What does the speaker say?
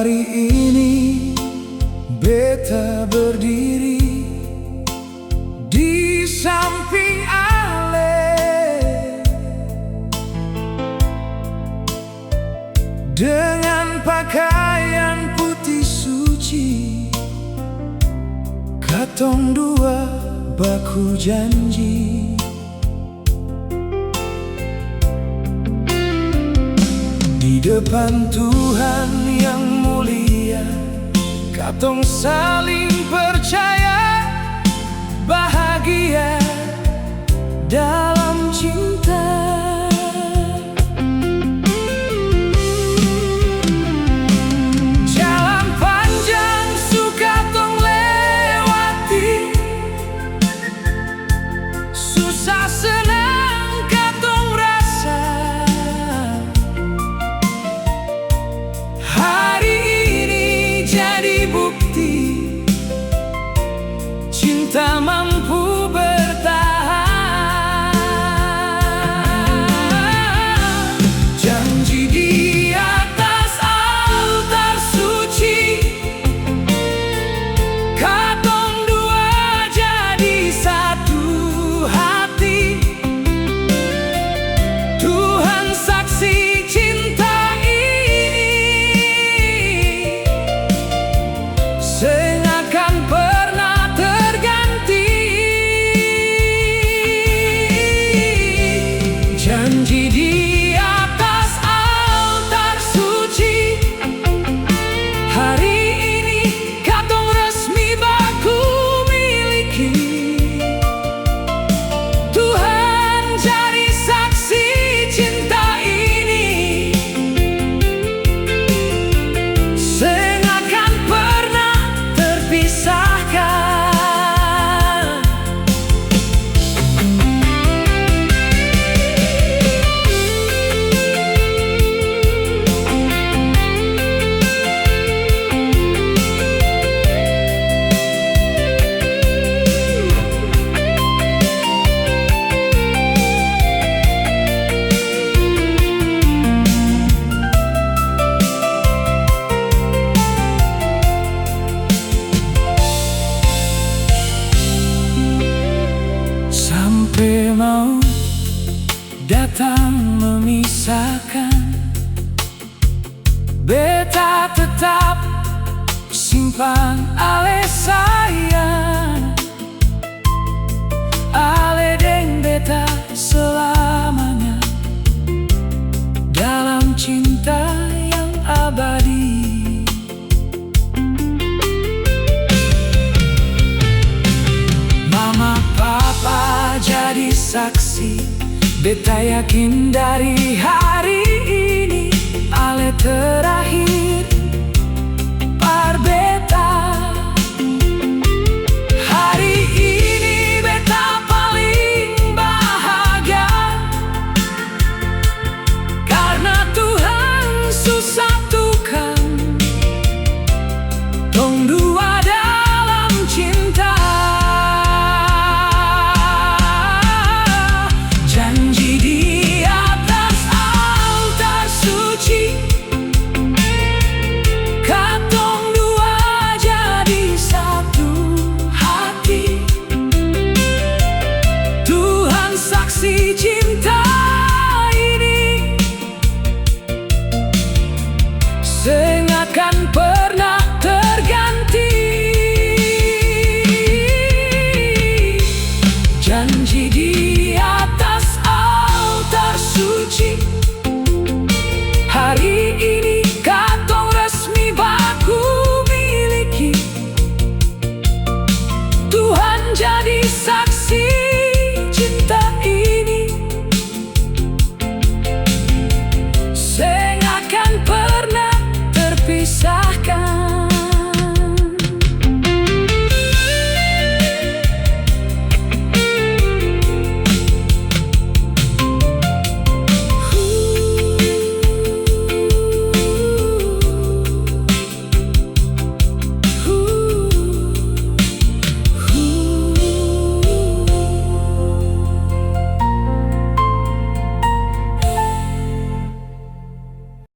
Hari ini beta berdiri di samping Ale dengan pakaian putih suci. Katong dua baku janji, di depan Tuhan yang mulia, katong saling percaya, bahagia dalam cinta. Jalan panjang suka tong lewati, susah senang katong rasa. Hari ini jadi bukti cinta mampu bertahan. Janji di atas altar suci, katong dua jadi satu hati. Tuhan saksi cinta ini seakan pernah terganti. Janji di atas altar suci, hari ini katong resmi baku miliki. Tuhan jadi saksi cinta ini seakan pernah terpisahkan. Sampai mau datang memisahkan, beta tetap simpan Ale sayang. Ale deng beta selamanya dalam cinta yang abadi. Mama papa jadi saksi, beta yakin dari hari ini Ale terakhir par beta. Hari ini beta paling bahagia karena Tuhan satukan tong dua dalam cinta. Janji di atas altar suci, katong dua jadi satu hati. Tuhan saksi cinta ini seakan